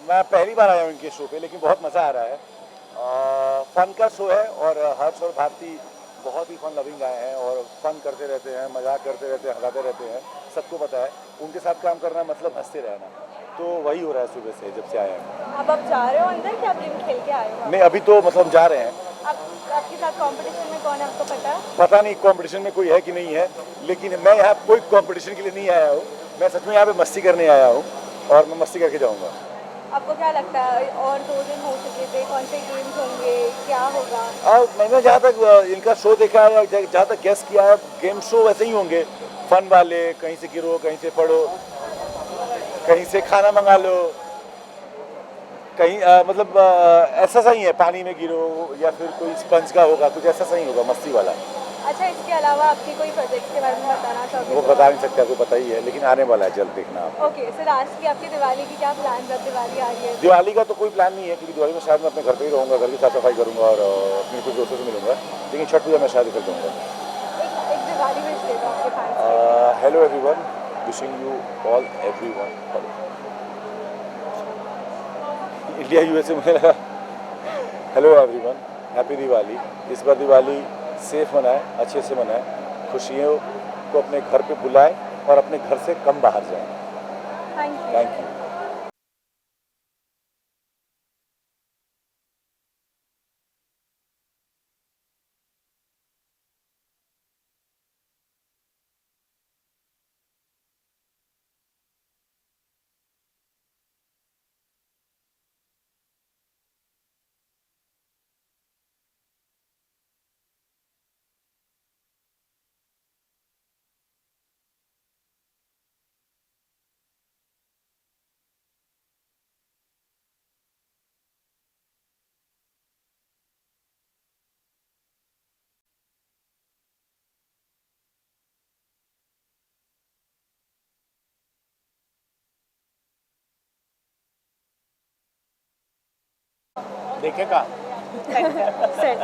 मैं पहली बार आया हूँ इनके शो पे, लेकिन बहुत मज़ा आ रहा है। फन का शो है और हर्ष और भारती बहुत ही फन लविंग आए हैं और फन करते रहते हैं, मजाक करते रहते हैं, हंसाते रहते हैं। सबको पता है उनके साथ काम करना मतलब हंसते रहना, तो वही हो रहा है सुबह से जब से आए हैं। अब आप जा रहे हो अंदर कि आप गेम खेल के आए हो? नहीं, अभी तो मतलब जा रहे हैं। आपके साथ कंपटीशन में कौन है, आपको पता है? पता नहीं कंपटीशन में कोई है कि नहीं है, लेकिन मैं यहाँ कोई कंपटीशन के लिए नहीं आया हूँ। मैं सच में यहाँ पे मस्ती करने आया हूँ और मैं मस्ती करके जाऊँगा। आपको क्या लगता है और 2 दिन हो चुके थे, कौन से गेम्स होंगे, क्या होगा? और मैंने जहाँ तक इनका शो देखा है, जहाँ तक गेस किया है, गेम शो वैसे ही होंगे, फन वाले। कहीं से गिरो, कहीं से पढ़ो, कहीं से खाना मंगा लो, कहीं मतलब ऐसा सा ही है, पानी में गिरो या फिर कोई स्पंज का होगा, कुछ ऐसा सा ही होगा, मस्ती वाला। अच्छा, इसके अलावा आपके कोई प्रोजेक्ट्स के बारे में बताना चाहोगे? वो बता नहीं सकते, आपको पता ही है, लेकिन आने वाला है, जल्द देखना आप। ओके सर, आज की आपकी दिवाली की क्या प्लान है? दिवाली आ रही है। दिवाली का तो कोई प्लान नहीं है, क्योंकि दिवाली में शायद मैं अपने घर पे ही रहूँगा, घर की साफ सफाई करूँगा और अपने कुछ दोस्तों से मिलूंगा। लेकिन छठ पूजा मैं शायद कर दूँगा। एक दिवाली विश दे दो आपके fans. Hello everyone, wishing you all everyone. India USA मुझे लगा। Hello everyone, happy Diwali. इस बार दिवाली सेफ मनाएं, अच्छे से मनाएं, खुशियों को अपने घर पे बुलाएं और अपने घर से कम बाहर जाएं। Thank you. देखेगा सेट।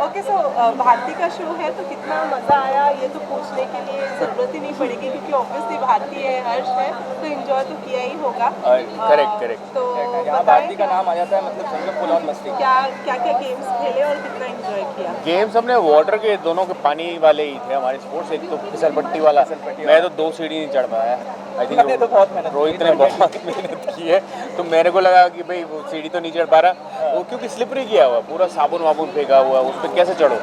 ओके सो भारती का शो है तो कितना मज़ा आया ये तो पूछने के लिए ज़रूरत ही नहीं पड़ेगी, क्योंकि ऑब्वियसली भारती है, हर्ष है, तो एंजॉय तो किया ही होगा। करेक्ट। तो यहाँ भारती का नाम आ जाता है मतलब समझो फुल ऑन मस्ती। क्या क्या गेम्स खेले और कितना एंजॉय किया? गेम्स हमने वाटर के दोनों के पानी वाले ही थे हमारे स्पोर्ट्स। एक तो फिसल पट्टी वाला, मैं तो 2 सीढ़ी नहीं चढ़ पाया। आई थिंक रोहित ने बहुत मेहनत की है, तो मेरे को लगा कि भाई वो सीढ़ी तो नहीं चढ़ पा रहा वो, क्योंकि स्लिपरी किया हुआ पूरा, साबुन वाबुन फेंका हुआ, उस पर कैसे चढ़ो,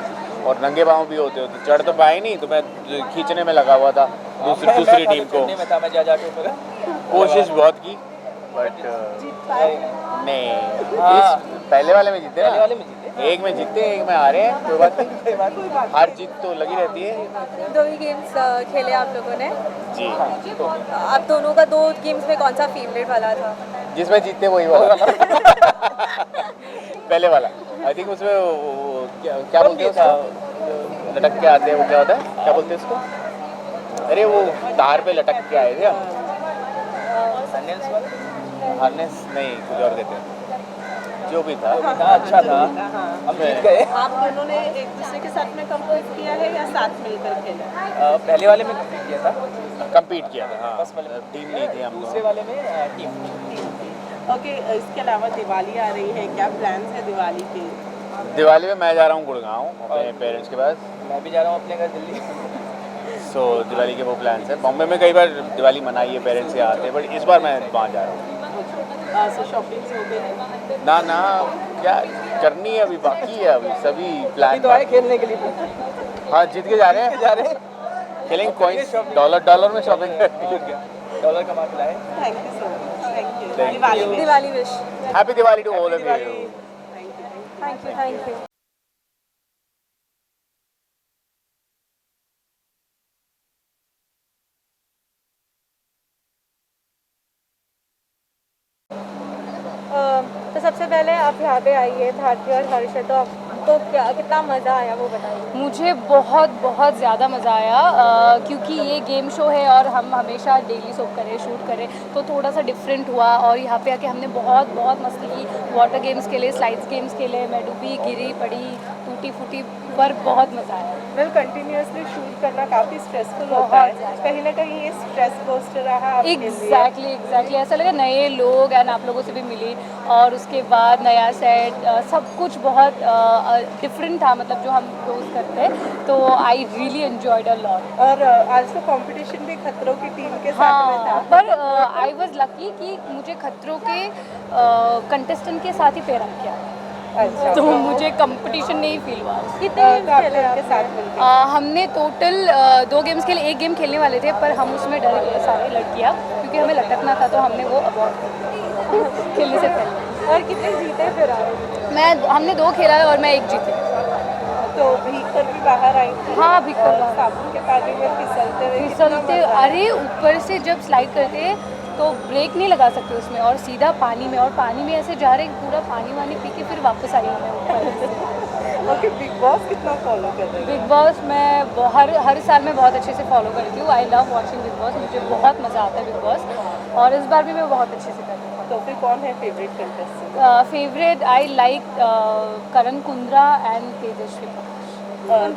और नंगे पाँव भी होते तो चढ़ तो पाए नहीं, तो मैं खींचने में लगा हुआ था दूसरी टीम को। मैं जाके कोशिश बहुत की बट नहीं। पहले वाले में जीते, एक में जीते, एक में हारे हैं, कोई बात नहीं, हार जीत तो लगी रहती है। 2 ही गेम्स खेले आप लोगों ने जी, आप दोनों का 2 गेम्स में कौन सा फेवरेट वाला था? जिसमें जीतते वही वाला पहले वाला। आई थिंक उसमें क्या बोलते हैं उसको, लटक के आते हैं, वो क्या होता है, क्या बोलते हैं उसको, अरे वो तार पे लटक के आए थे हम। हार्नेस नहीं, कुछ और कहते हैं, जो भी था अच्छा था, हम जीत गए। आप दोनों ने एक दूसरे के साथ में कंप्लीट किया है या साथ मिलकर खेला? पहले वाले में कंपीट किया था, हाँ, बस टीम नहीं थी हम। दूसरे वाले में टीम। ओके, इसके अलावा दिवाली आ रही है, क्या प्लान्स है दिवाली के? दिवाली में मैं जा रहा हूँ गुड़गांव अपने पेरेंट्स के पास। मैं भी जा रहा हूँ अपने घर दिल्ली। सो दिवाली के वो प्लान्स हैं। बॉम्बे में कई बार दिवाली मनाई है, पेरेंट्स से आते हैं, बट इस बार मैं वहाँ जा रहा हूँ। सो शॉपिंग हो गई? ना क्या करनी है, अभी बाकी है, अभी सभी प्लान तो आए खेलने के लिए। हाँ, जीत के जा रहे हैं, खेलेंगे कॉइन्स, डॉलर में शॉपिंग डॉलर कमा के लाए। Thank you so much. Thank you. Thank you. Diwali wish. Happy Diwali to all of you. Thank you. तो सबसे पहले आप यहाँ पे आइए, भारती और हर्ष है, तो आपको कितना मज़ा आया वो बताइए। मुझे बहुत ज़्यादा मज़ा आया, क्योंकि ये गेम शो है और हम हमेशा डेली सोप करें, शूट करें, तो थोड़ा सा डिफरेंट हुआ। और यहाँ पे आके हमने बहुत मस्ती की, वाटर गेम्स खेले, स्लाइड्स गेम्स खेले, मैं डूबी, गिरी, पड़ी, टूटी फूटी, पर बहुत मज़ा आया। वेल कंटिन्यूअसली शूट करना काफ़ी स्ट्रेसफुल होता बहुत है, ज़्यादा। कहीं ना कहीं ये स्ट्रेस बूस्टर रहा आपके लिए। एग्जैक्टली ऐसा लगा नए लोग एंड आप लोगों से भी मिली, और उसके बाद नया सेट, सब कुछ बहुत डिफरेंट था, मतलब जो हम रोज़ करते हैं, तो I really enjoyed a lot. और आज तो कंपटीशन भी खतरों की टीम के साथ में था। हाँ, पर आई वॉज लकी कि मुझे खतरों के कंटेस्टेंट के साथ ही पेयर अप किया, अच्छा, तो मुझे कंपटीशन नहीं फील हुआ। कितने तो गेम्स आप खेले उनके आपने? साथ मिलकर हमने टोटल 2 गेम्स खेले, 1 गेम खेलने वाले थे पर हम उसमें डर गए सारे लड़कियाँ, क्योंकि हमें लटकना था, तो हमने वो अवॉइड कर दिया खेलने से पहले। और कितने जीते फिर आप? हमने 2 खेला है और मैं 1 जीती। तो भीग कर भी बाहर आई थी। हाँ, भीग कर और बाहर। साबुन के पानी में फिसलते हुए कितना फिसलते, मजा आया। अरे ऊपर से जब स्लाइड करते हैं तो ब्रेक नहीं लगा सकते उसमें, और सीधा पानी में, और पानी में ऐसे जा रहे पूरा पानी वानी पी के फिर वापस आई हूँ मैं ऊपर। ओके, बिग बॉस कितना फॉलो कर रहे बिग बॉस मैं हर साल मैं बहुत अच्छे से फॉलो करती हूँ। I love watching big boss, मुझे बहुत मज़ा आता है बिग बॉस, और इस बार भी मैं बहुत अच्छे से कर रही हूँ। हो? तो फिर कौन है favourite contestant? Favourite I like Karan Kundra and Tejasswi Prakash.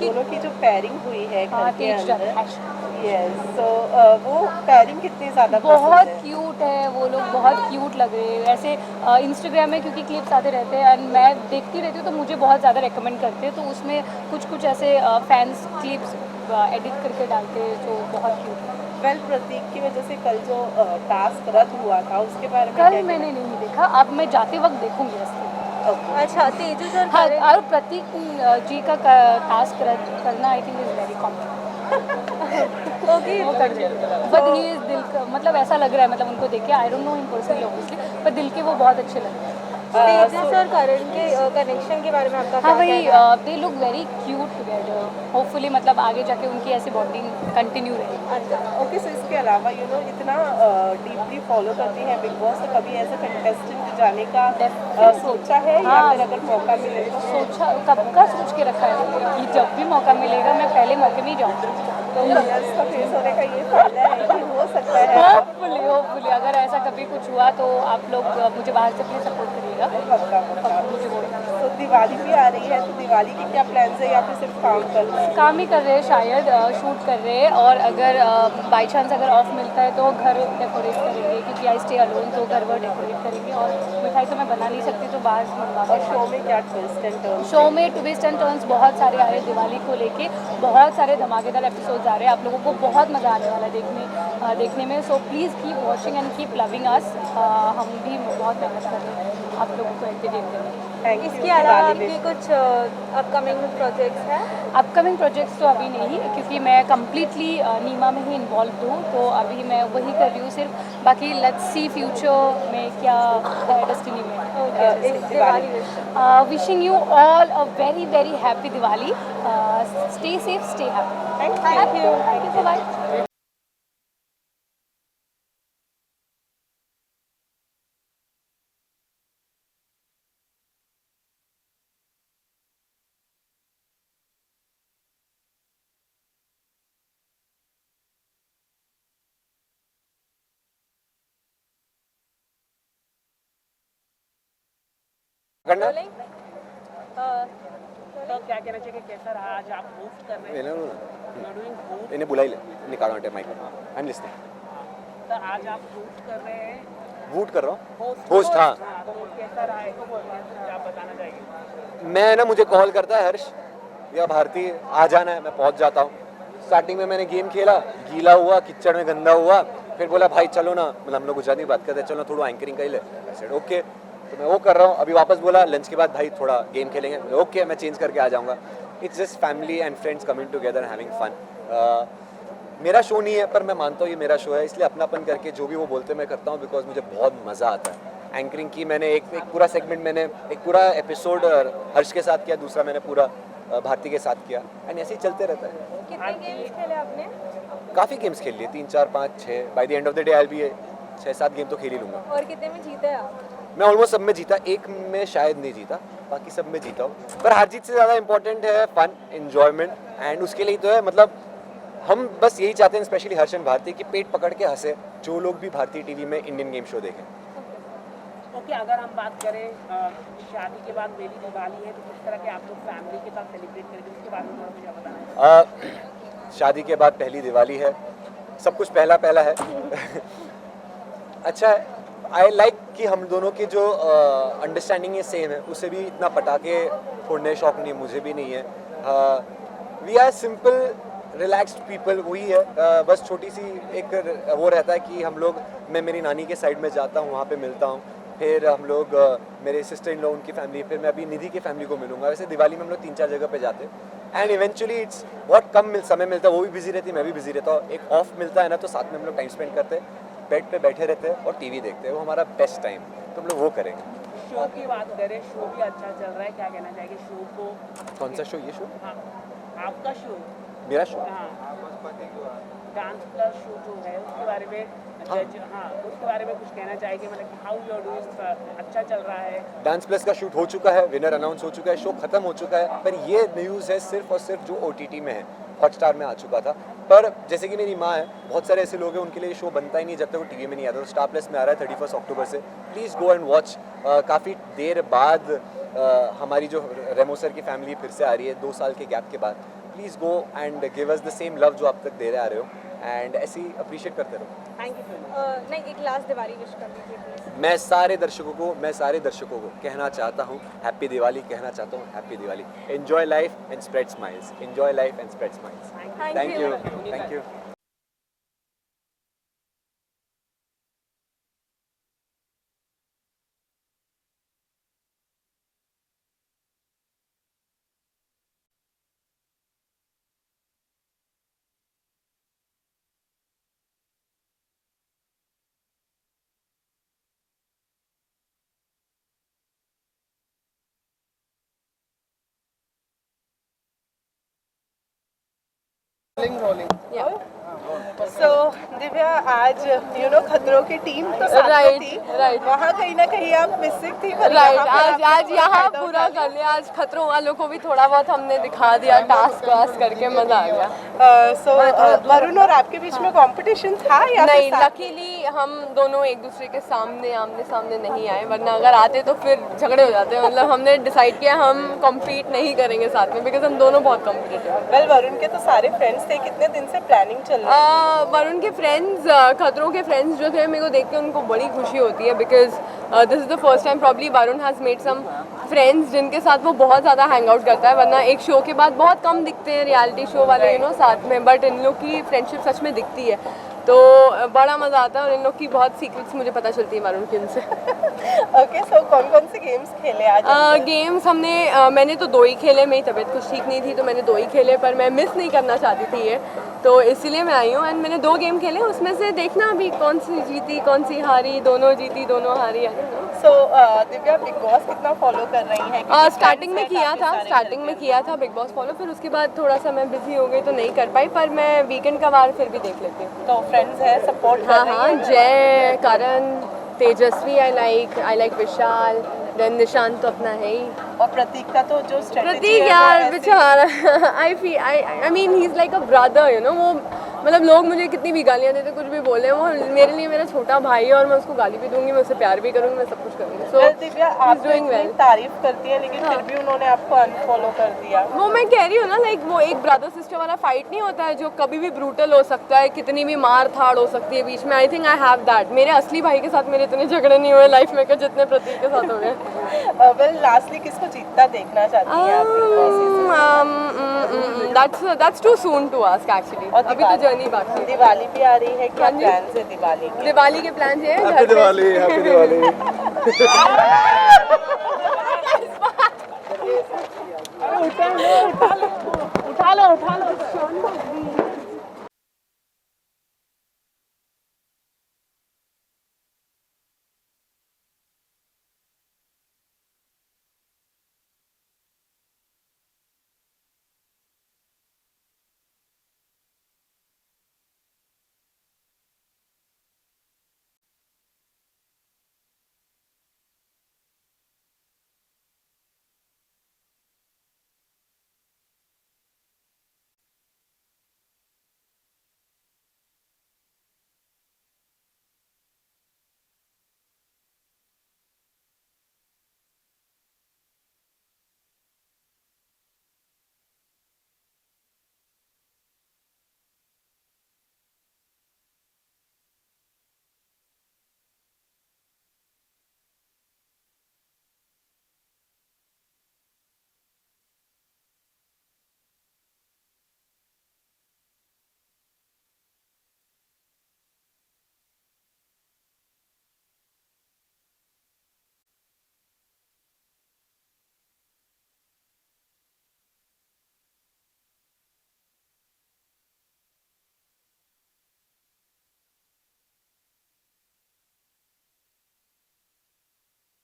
दोनों की जो पेयरिंग हुई है घर के तेज अंदर, जन यस, तो वो पेयरिंग कितनी ज़्यादा बहुत पसंद है? क्यूट है, वो लोग बहुत क्यूट लग रहे हैं ऐसे। इंस्टाग्राम में क्योंकि क्लिप्स आते रहते हैं एंड मैं देखती रहती हूँ, तो मुझे बहुत ज़्यादा रेकमेंड करते हैं, तो उसमें कुछ ऐसे फैंस क्लिप्स एडिट करके डालते हैं, जो बहुत क्यूट है। वेल, प्रतीक की वजह से कल जो टास्क रद्द हुआ था उसके बारे में कल क्या मैंने नहीं देखा, अब मैं जाते वक्त देखूंगी इसके। कहना? अच्छा, तेजस और हाँ, करण और प्रतीक जी का टास्क करना I think is very common, okay. वो कर देते, बट ही इज दिल का, मतलब ऐसा लग रहा है, मतलब उनको देख के, I don't know him personally obviously, पर दिल के वो बहुत अच्छे लग रहे हैं। तेजस और करण के कनेक्शन के बारे में आपका हाँ क्या वही, कहना है? They look very cute together, hopefully मतलब आगे जाके उनकी ऐसी बॉन्डिंग कंटिन्यू रहेगी। अच्छा, ओके, सो इसके अलावा इतना डीपली फॉलो करती हैं बिग बॉस, तो कभी ऐसे कंटेस्टेंट जाने का सोचा है या हाँ। फिर अगर मौका मिले तो? सोचा, कब का सोच के रखा है कि जब भी मौका मिलेगा मैं पहले मौके में ही जाऊँगी। तो विनर्स का फेस होने का ये फायदा है कि हो सकता है होपफुली अगर ऐसा कभी कुछ हुआ तो आप लोग मुझे बाहर से प्लीज सपोर्ट करिएगा, और मुझे बोलना। तो दिवाली भी आ रही है, तो दिवाली के क्या प्लान्स है या फिर सिर्फ काम कर रहे हैं? काम ही कर रहे हैं शायद, शूट कर रहे हैं, और अगर बाई चांस अगर ऑफ मिलता है तो घर डेकोरेट करेंगे, क्योंकि आई स्टे अलोन, तो घर वर डेकोरेट करेंगे, और मिठाई तो मैं बना नहीं सकती, तो बाहर से मंगवा और शो में क्या ट्विस्ट एंड टर्न्स? शो में ट्विस्ट एंड टर्न्स बहुत सारे आ रहे हैं दिवाली को लेके, बहुत सारे धमाकेदार एपिसोड्स आ रहे हैं, आप लोगों को बहुत मज़ा आने वाला है देखने में। So please keep watching and keep loving अस, हम भी बहुत मेहनत कर रहे हैं आप लोगों को एंटरटेन करने में। Thank you. इसके अलावा आपके कुछ अपकमिंग प्रोजेक्ट्स हैं? अपकमिंग प्रोजेक्ट्स तो अभी नहीं, क्योंकि मैं कम्प्लीटली नीमा में ही इन्वॉल्व हूँ, तो अभी मैं वही कर रही हूँ सिर्फ, बाकी लेट्स सी फ्यूचर में क्या डेस्टिनी में। Diwali wishing you all a very very happy Diwali, stay safe, stay happy. Thank you. Thank you, bye. करना तो क्या कहना चाहिए, कैसा रहा आज आप होस्ट कर रहे हैं? इन्हें बुला ही ले, निकाल माइक, आई एम लिसनिंग। तो आज आप होस्ट कर रहे हैं, वूट कर रहा हूँ, होस्ट होस्ट, हाँ। तो कैसा रहा है, तो आप बताना चाहेंगे? मैं ना, मुझे कॉल करता है हर्ष या भारती, आ जाना है, मैं पहुंच जाता हूँ। स्टार्टिंग में मैंने गेम खेला, गीला हुआ, किचड़ में गंदा हुआ, फिर बोला भाई चलो ना, मतलब हम लोग गुजराती बात करते हैं, चलो थोड़ा एंकरिंग कर ले, ओके, तो मैं वो कर रहा हूँ। अभी वापस बोला लंच के बाद भाई थोड़ा गेम खेलेंगे, ओके मैं चेंज करके आ जाऊँगा। It's just family and friends coming together having fun. मेरा शो नहीं है, पर मैं मानता हूँ ये मेरा शो है, इसलिए अपनापन करके जो भी वो बोलते मैं करता हूँ, बिकॉज मुझे बहुत मज़ा आता है। एंकरिंग की मैंने एक पूरा सेगमेंट, मैंने एक पूरा एपिसोड हर्ष के साथ किया, दूसरा मैंने पूरा भारती के साथ किया, एंड ऐसे ही चलते रहता है। कितने गेम्स खेले आपने? काफ़ी गेम्स खेल लिए, 3 4 5 6, by the end of the day I will be 6-7 game तो खेल ही लूँगा। और कितने में जीते आप? मैं ऑलमोस्ट सब में जीता, एक में शायद नहीं जीता, बाकी सब में जीता हूँ। पर हार जीत से ज़्यादा इंपॉर्टेंट है फन, एन्जॉयमेंट, एंड उसके लिए तो है, मतलब हम बस यही चाहते हैं, स्पेशली हर्ष एंड भारती, कि पेट पकड़ के हंसे जो लोग भी भारतीय टीवी में इंडियन गेम शो देखें। ओके, अगर हम बात करें शादी के बाद पहली दिवाली है तो किस तरह के आप लोग फैमिली के साथ सेलिब्रेट करेंगे, उसके बारे में थोड़ा मुझे बताना है। शादी के बाद पहली दिवाली है, सब कुछ पहला पहला है। अच्छा है, आई लाइक कि हम दोनों की जो अंडरस्टैंडिंग है सेम है, उसे भी इतना पटाखे फोड़ने शौक नहीं, मुझे भी नहीं है। We are simple relaxed people, वही है। बस छोटी सी एक वो रहता है कि हम लोग, मैं मेरी नानी के साइड में जाता हूँ, वहाँ पे मिलता हूँ, फिर हम लोग मेरे सिस्टर इन लॉ उनकी फैमिली, फिर मैं अभी निधि की फैमिली को मिलूंगा। वैसे दिवाली में हम लोग 3-4 जगह पे जाते हैं एंड इवेंचुअली इट्स बहुत कम समय मिलता है, वो भी बिजी रहती है, मैं भी बिजी रहता हूँ। एक ऑफ मिलता है ना, तो साथ में हम लोग टाइम स्पेंड करते हैं, बेड पे बैठे रहते हैं और टीवी देखते हैं, वो हमारा बेस्ट टाइम, तो हम लोग वो करेंगे। शो की बात करें, शो भी अच्छा चल रहा है, क्या कहना चाहेंगे शो को? कौन सा शो? ये शो? हाँ, आपका शो। मेरा शो? हाँ, डांस प्लस शो जो है उसके बारे में हाँ, उसके बारे में कुछ कहना चाहेंगे, मतलब हाउ यू आर डूइंग, अच्छा चल रहा है? डांस प्लस का शूट हो चुका है, विनर अनाउंस हो चुका है, शो खत्म हो चुका है, पर ये न्यूज़ है सिर्फ और सिर्फ जो OTT में है, हॉटस्टार में आ चुका था। पर जैसे कि मेरी माँ है, बहुत सारे ऐसे लोग हैं उनके लिए शो बनता ही नहीं जब तक वो टीवी में नहीं आता। तो स्टार प्लस में आ रहा है 31 अक्टूबर से, प्लीज़ गो एंड वॉच। काफ़ी देर बाद हमारी जो रेमो सर की फैमिली फिर से आ रही है 2 साल के गैप के बाद। Please go and give us the same love जो आप तक दे रहे आ रहे हो, एंड ऐसे ही अप्रिशिएट करते रहो। Thank you so much. नहीं, एक लास्ट दिवाली विश कर दीजिए प्लीज। मैं सारे दर्शकों को कहना चाहता हूँ हैप्पी दिवाली, कहना चाहता हूँ happy Diwali. Enjoy life and spread smiles, enjoy life and spread smiles. Thank you, thank you. So Divya, आज खतरों की टीम तो साथ में थी, वहाँ कहीं ना कहीं आप मिसिंग थी, पर यहाँ पे आज आपने यहाँ फायदा पूरा उठा कर लिया। आज खतरों वालों को भी थोड़ा बहुत हमने दिखा दिया, टास्क वास्क करके मजा आ गया। लिया। सो वरुण और आपके बीच में कंपटीशन था या नहीं, फिर साथ? लकीली हम दोनों एक दूसरे के सामने आमने सामने नहीं आए, वरना अगर आते तो फिर झगड़े हो जाते। मतलब हमने डिसाइड किया हम कॉम्पीट नहीं करेंगे साथ में, बिकॉज हम दोनों बहुत कॉम्पिटिटिव हैं। वेल, वरुण के तो सारे फ्रेंड्स थे, कितने दिन से प्लानिंग चल रही है? वरुण के फ्रेंड्स, खतरों के फ्रेंड्स जो थे, मेरे को देख के उनको बड़ी खुशी होती है, because this is the first time probably Varun has made some friends जिनके साथ वो बहुत ज़्यादा हैंग आउट करता है, वरना एक शो के बाद बहुत कम दिखते हैं रियलिटी शो वाले साथ में, बट इन लोग की फ्रेंडशिप सच में दिखती है, तो बड़ा मज़ा आता है। और इन लोग की बहुत सीक्रेट्स मुझे पता चलती है वरुण की उनसे। ओके, सो कौन कौन से गेम्स खेले आज? गेम्स हमने मैंने तो 2 ही खेले, मेरी तबीयत कुछ ठीक नहीं थी तो मैंने 2 ही खेले, पर मैं मिस नहीं करना चाहती थी ये, तो इसीलिए मैं आई हूँ। एंड मैंने 2 गेम खेले, उसमें से देखना अभी कौन सी जीती कौन सी हारी, दोनों जीती दोनों हारी। सो दिव्या, बिग बॉस कितना फॉलो कर रही हैं? स्टार्टिंग में किया था बिग बॉस फॉलो, फिर उसके बाद थोड़ा सा मैं बिजी हो गई तो नहीं कर पाई, पर मैं वीकेंड का वार फिर भी देख लेती हूँ। तो फ्रेंड्स है, सपोर्ट कर हाँ रही हाँ, हैं? Jay, Karan, Tejasswi I like Vishal, then Nishant तो अपना है ही। और प्रतीक का तो जो स्ट्रेटजी प्रतीक यार बेचारा, I mean he is like a brother, वो मतलब लोग मुझे कितनी भी गालियाँ देते, कुछ भी बोले, वो मेरे लिए मेरा छोटा भाई है और मैं उसको गाली भी दूंगी, मैं उसे प्यार भी करूँगी, मैं सब कुछ करूँगी। सो दिव्या, आप doing well. तारीफ करती हैं, लेकिन फिर भी उन्होंने आपको अनफॉलो कर दिया। वो मैं कह रही हूँ ना, लाइक वो एक ब्रदर सिस्टर वाला फाइट नहीं होता है जो कभी भी ब्रूटल हो सकता है, कितनी भी मार धाड़ हो सकती है बीच में। I think I have that. मेरे असली भाई के साथ मेरे इतने झगड़े नहीं हुए लाइफ में जितने प्रतीक के साथ हो गए। वेल, लास्टली किसको जीतता देखना चाहती हैं आप big boss season? that's too soon to ask actually. और अभी तो जर्नी बाकी है। दिवाली भी आ रही है, क्या हाँ जी। प्लान है दिवाली के? दिवाली के प्लान ये है हैप्पी घर पे- दिवाली, हैप्पी दिवाली। उठा लो।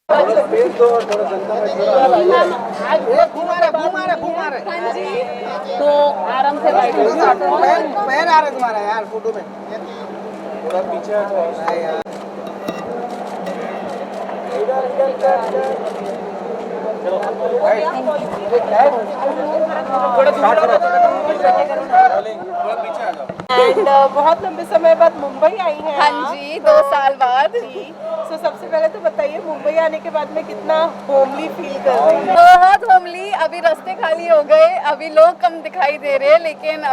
हाँ जी, तो आराम से बैठो। पैर आ रहा है तुम्हारा यार फोटो में। एंड बहुत लंबे समय बाद मुंबई आई हैं हाँ आप। जी, 2 साल बाद। जी तो सबसे पहले तो बताइए मुंबई आने के बाद में कितना होमली फील कर रही हैं? बहुत होमली। अभी रास्ते खाली हो गए, अभी लोग कम दिखाई दे रहे हैं, लेकिन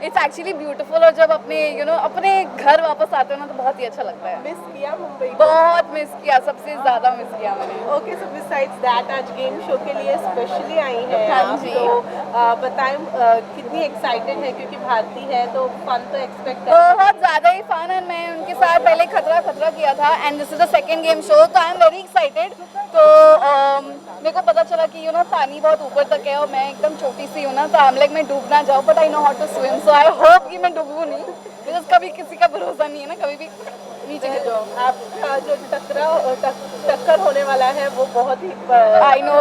इट्स एक्चुअली ब्यूटीफुल। और जब अपने अपने घर वापस आते हो ना तो बहुत ही अच्छा लगता है। मिस किया मुंबई को? बहुत मिस किया, सबसे ज्यादा मिस किया मैंने। ओके सो बिसाइड्स दैट आज गेम शो के लिए स्पेशली आई हैं हाँ आप। जी। तो बताएं कितनी एक्साइटेड है क्योंकि भारती है तो फन तो एक्सपेक्ट कर बहुत ज्यादा ही फन है। मैं उनके साथ पहले खतरा किया था and this is the second game show, तो आई एम वेरी एक्साइटेड। तो मेरे को पता चला कि पानी बहुत ऊपर तक है और मैं एकदम छोटी सी हूँ ना, तो आई एम लाइक मैं डूब ना जाऊँ, but I know how to swim, so I hope कि मैं डूबूँ नहीं, बिकॉज कभी किसी का भरोसा नहीं है ना, कभी भी नीचे गिर जाओ। आपका जो टक्कर होने वाला है वो बहुत ही आई नो,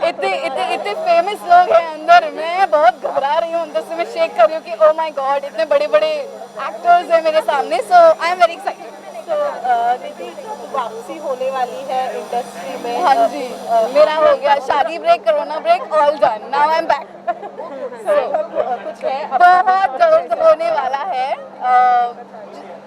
इतने फेमस लोग हैं अंदर, मैं बहुत घबरा रही हूँ अंदर से, मैं शेक कर रही हूँ कि ओ माय गॉड इतने बड़े बड़े एक्टर्स हैं मेरे सामने, सो आई एम वेरी एक्साइटेड। तो दीदी वापसी होने वाली है इंडस्ट्री में। हाँ जी, मेरा हो गया शादी break, corona break, all done, now I am back. कुछ है बहुत जल्द होने वाला है,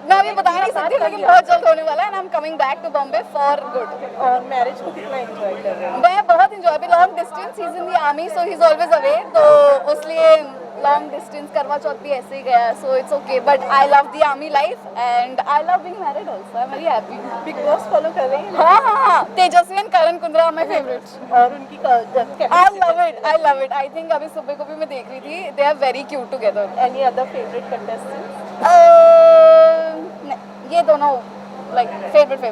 मैं अभी बता नहीं सकती, लेकिन बहुत जल्द होने वाला है and I am coming back to Bombay for good. और मैरिज को कितना एंजॉय कर रहे हैं? मैं बहुत इंजॉय भी, long distance, he is in the army so he is always away, तो उसलिए लॉन्ग डिस्टेंस करवा चौथ भी ऐसे ही गया, so it's okay, but I love the army life and I love being married also, I am very happy. Bigg Boss follow कर रही हैं? हाँ, Tejasswi and Karan Kundra my favourite. और उनकी I love it. I think अभी सुबह को भी मैं देख रही थी, they are very cute together. Any other favourite contestant? ये दोनों लाइक फेवरेट।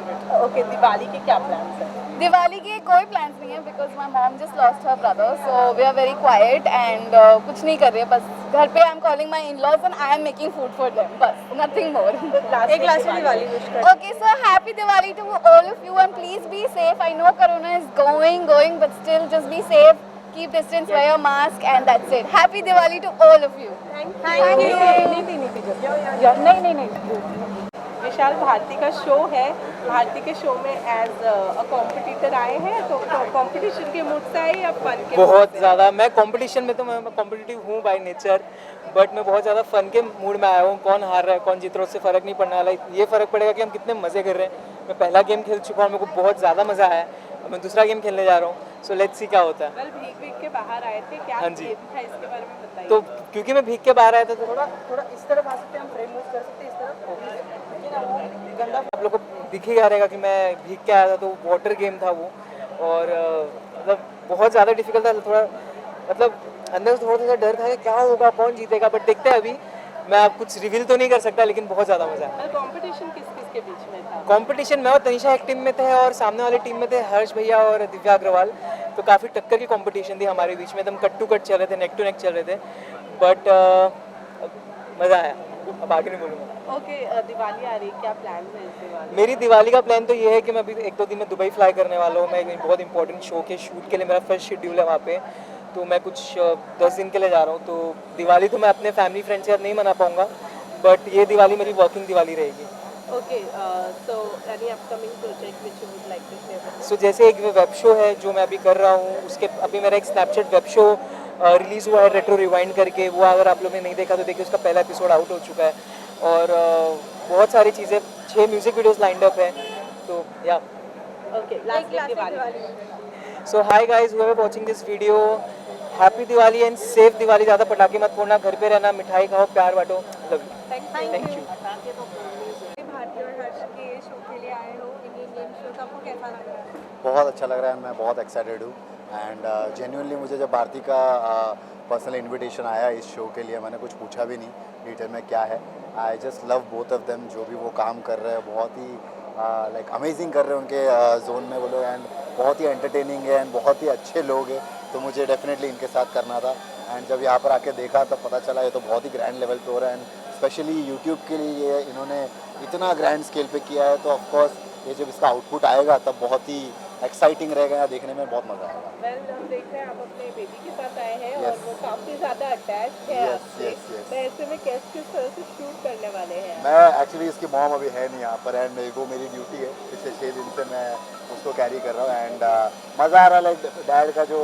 ओके दिवाली के क्या प्लान्स हैं? दिवाली के कोई प्लान्स नहीं है because my mom just lost her brother, so we are very quiet and कुछ नहीं कर रहे हैं, बस घर पे I am calling my in laws and I am making food for them, बस नथिंग मोर। एक लास्ट में दिवाली विश कर। Okay, so happy Diwali to all of you and please be safe. I know Corona is going, but still just be safe. Keep distance, wear your mask, and that's it. Happy Diwali to all of you. Thank you. नहीं. विशाल, भारती का show है, भारती के show में as a competitor आए हैं, तो competition के mood से आए या फन के? बहुत ज़्यादा, मैं कंपटीशन में तो मैं कॉम्पिटिटिव हूँ बाय नेचर, बट मैं बहुत ज़्यादा फन के मूड में आया हूँ। कौन हार रहा है कौन जीत रहा है उससे फ़र्क नहीं पड़ने वाला, ये फ़र्क पड़ेगा कि हम कितने मज़े कर रहे हैं। मैं पहला गेम खेल चुका हूँ, मेरे को बहुत ज़्यादा मज़ा आया, अब मैं दूसरा गेम खेलने जा रहा हूँ, सो लेट्स सी क्या होता है। वेल भीग के बाहर आए थे, क्या हाँ जी। गेम था इसके बारे में बताइए। तो क्योंकि मैं भीग के बाहर आया था तो थोड़ा इस तरफ आ सकते हैं, हम फ्रेम मूव कर सकते हैं इस तरफ, गंदा आप लोग को दिख ही आ रहेगा कि मैं भीग के आया था, तो वाटर गेम था वो, और मतलब बहुत ज़्यादा डिफिकल्ट था, थोड़ा मतलब अंदर से थोड़ा सा डर था कि क्या होगा कौन जीतेगा, बट देखते हैं अभी। मैं आप कुछ रिवील तो नहीं कर सकता, लेकिन बहुत ज़्यादा मज़ा आया। कंपटीशन किस किस के बीच में था? कंपटीशन मैं और तनिषा एक टीम में थे और सामने वाली टीम में थे हर्ष भैया और दिव्या अग्रवाल, तो काफ़ी टक्कर की कंपटीशन थी हमारे बीच में, एकदम कट टू कट चल रहे थे, नेक टू नेक चल रहे थे, बट मज़ा आया, अब आगे नहीं बोलूँगा। ओके दिवाली आ रही है, क्या प्लान है इस दिवाली? मेरी दिवाली का प्लान तो ये है कि मैं अभी 1-2 दिन में दुबई फ्लाई करने वाला हूँ। मैं एक बहुत इंपॉर्टेंट शो के शूट के लिए मेरा फर्स्ट शेड्यूल है वहाँ पे, तो मैं कुछ 10 दिन के लिए जा रहा हूँ। तो दिवाली तो मैं अपने फैमिली फ्रेंड्स के साथ नहीं मना पाऊँगा, बट ये दिवाली मेरी वर्किंग दिवाली रहेगी। Okay so any upcoming project which you would like to share? So जैसे एक वेब शो है जो मैं अभी कर रहा हूँ, उसके अभी मेरा एक स्नैपचैट वेब शो रिलीज़ हुआ है रेट्रो रिवाइंड करके, वो अगर आप लोगों ने नहीं देखा तो देखिए, उसका पहला एपिसोड आउट हो चुका है, और बहुत सारी चीज़ें, 6 म्यूजिक वीडियोस लाइंड अप है, तो या okay last Diwali. So hi guys whoever watching this video, happy Diwali and safe Diwali. ज़्यादा पटाखे मत फोड़ना, घर पे रहना, मिठाई खाओ, प्यार बांटो, love you, thank you. Bharti और हर्ष के शो के लिए आए हो, इंडियन गेम शो, तो आपको कैसा लग रहा है? बहुत अच्छा लग रहा है, मैं बहुत एक्साइटेड हूँ एंड जेन्युइनली मुझे जब भारती का पर्सनल इनविटेशन आया इस शो के लिए, मैंने कुछ पूछा भी नहीं डिटेल में क्या है। I just love both of them, जो भी वो काम कर रहे हैं बहुत ही लाइक अमेजिंग कर रहे हैं उनके जोन में वो लोग, एंड बहुत ही एंटरटेनिंग है एंड बहुत ही अच्छे लोग हैं, तो मुझे डेफिनेटली इनके साथ करना था। एंड जब यहाँ पर आके देखा तब पता चला ये तो बहुत ही ग्रैंड लेवल पे हो रहा है, एंड स्पेशली यूट्यूब के लिए ये इन्होंने इतना ग्रैंड स्केल पे किया है, तो ऑफकोर्स ये जब इसका आउटपुट आएगा तब बहुत ही एक्साइटिंग रहेगा, यहाँ देखने में बहुत मज़ा आएगा। वेल हम देख रहे हैं आप अपने बेबी के साथ आए हैं Yes. और वो काफ़ी ज़्यादा अटैच है Yes, आपसे। yes, yes. तो ऐसे में किस तरह से शूट करने वाले हैं? मैं एक्चुअली इसकी मॉम अभी है नहीं यहाँ पर एंड वो मेरी ड्यूटी है, पिछले 6 दिन से मैं उसको कैरी कर रहा हूँ एंड मज़ा आ रहा है। लाइक डैड का जो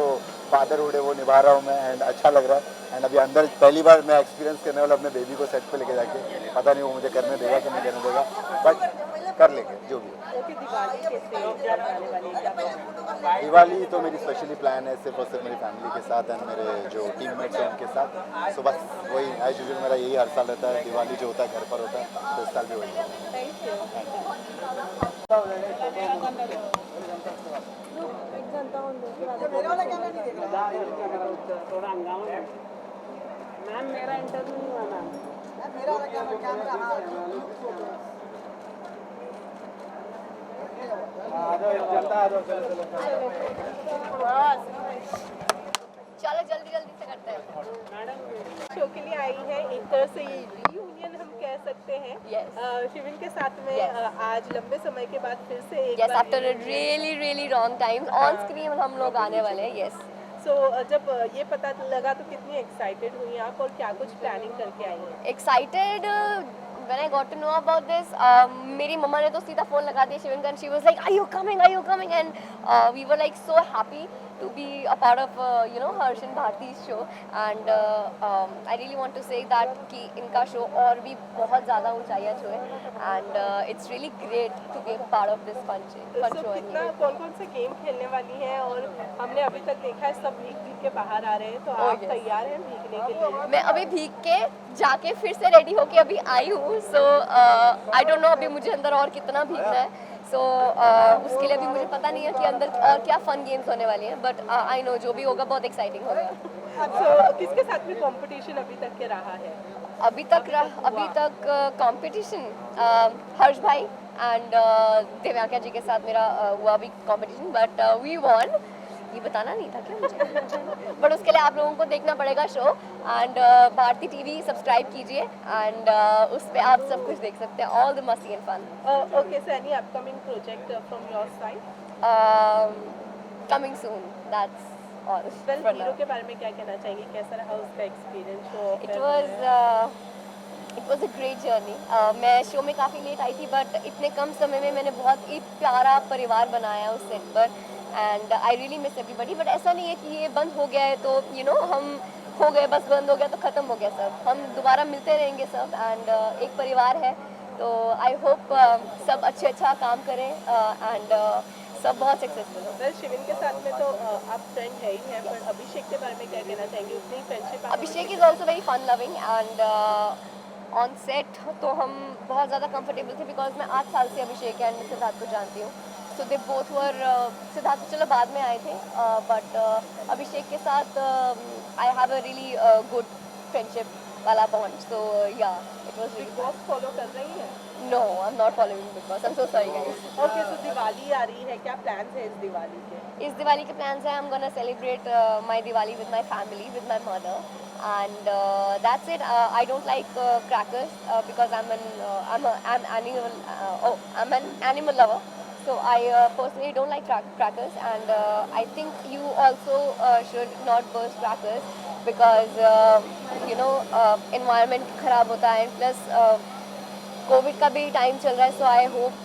फादरहुड है वो निभा रहा हूँ मैं एंड अच्छा लग रहा है। एंड अभी अंदर पहली बार मैं एक्सपीरियंस करने वाला अपने बेबी को सेट पे लेके जाके, पता नहीं वो मुझे करने देगा कि नहीं करने देगा, बट कर लेंगे जो भी हो। ओके, दिवाली कैसे आने वाली है, क्या प्लान? दिवाली तो मेरी स्पेशली प्लान है सिर्फ और सिर्फ मेरी फैमिली के साथ एंड मेरे जो टीममेट्स हैं उनके साथ। सो बस वही एज यूजुअल मेरा यही हर साल रहता है, दिवाली जो होता है घर पर होता है, तो इस साल भी वही है। Thank you. थोड़ा हंगामा है। मैम मेरा इंटरव्यू नहीं हुआ मैम। चलो जल्दी जल्दी से करते हैं। शो के लिए आई है, एक तरह से ये रियूनियन हम कह सकते हैं। Yes. शिविन के साथ में Yes. आज लंबे समय के बाद फिर से एक yes bar after a really long time on screen हम लोग आने वाले हैं। यस सो जब ये पता लगा तो कितनी एक्साइटेड हुई आप और क्या कुछ प्लानिंग करके आई हैं? Excited when I got to know about this. मेरी मम्मा ने तो सीधा फ़ोन लगा दिया शिवन का, she was like are you coming and we were like so happy to be a part of Harsh and Bharti's show and I really want to say that कि इनका शो और भी बहुत ज़्यादा ऊंचाइयाँ छुए and it's really great to be a part of this fun So show. कितना कौन से गेम खेलने वाली हैं और हमने अभी तक देखा है सब भीग के बाहर आ रहे हैं, तो आप yes. तैयार हैं भीगने के लिए? मैं अभी भीग के जाके फिर से रेडी होके अभी आई हूँ, सो आई डोंट नो अभी मुझे अंदर और कितना भीगना है, सो उसके लिए अभी मुझे पता नहीं है कि अंदर और क्या फन गेम्स होने वाली हैं, बट आई नो जो भी होगा बहुत एक्साइटिंग होगा। So किसके साथ में कंपटीशन अभी तक के रहा है? अभी तक कंपटीशन हर्ष भाई एंड दिव्यांका जी के साथ मेरा हुआ भी कंपटीशन, बट वी वॉन। ये बताना नहीं था क्या मुझे बट उसके लिए आप लोगों को देखना पड़ेगा show and Bharti TV subscribe कीजिए एंड उस पे आप सब कुछ देख सकते हैं, all the masti and fun. Okay, so any upcoming project from your side? Coming soon, that's all. Well, hero के बारे में क्या कहना चाहेंगे, कैसा रहा उसका experience show? It was a great journey. मैं शो में काफ़ी लेट आई थी बट इतने कम समय में मैंने बहुत ही प्यारा परिवार बनाया उस सेट पर and I really miss everybody. But ऐसा नहीं है कि ये बंद हो गया है तो हम हो गए, बस बंद हो गया तो ख़त्म हो गया सब, हम दोबारा मिलते रहेंगे सब एंड एक परिवार है, तो आई होप सब अच्छा काम करें एंड सब बहुत सक्सेसफुल हो। वेल, शिविन के साथ में तो आप फ्रेंड है ही हैं, पर अभिषेक के बारे में क्या कहना चाहेंगे? उतनी friendship? Abhishek is also very fun loving and on set तो हम बहुत ज़्यादा कंफर्टेबल थे बिकॉज मैं 8 साल से अभिषेक एंड सिद्धार्थ को जानती हूँ, सो दे बोथ वर सिद्धार्थ चलो बाद में आए थे बट अभिषेक के साथ I have a really good friendship वाला bond, so yeah it was Bigg Boss follow कर रही है? No, I am not following Bigg Boss, I am so sorry guys. Okay, so Diwali आ रही है, क्या प्लान्स है इस दिवाली के? इस दिवाली के प्लान्स हैं, I am gonna celebrate my Diwali with my family, with my mother and that's it. I don't like crackers because I'm an animal lover, so I personally don't like crackers and I think you also should not burst crackers because environment खराब होता है plus Covid का भी time चल रहा है, so I hope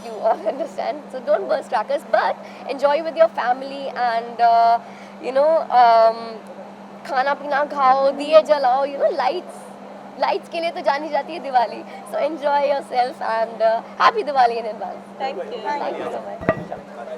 you all understand, so don't burst crackers but enjoy with your family and खाना पीना खाओ, दिए जलाओ, लाइट्स के लिए तो जानी जाती है Diwali, so enjoy yourself and happy Diwali in advance. Thank you so much.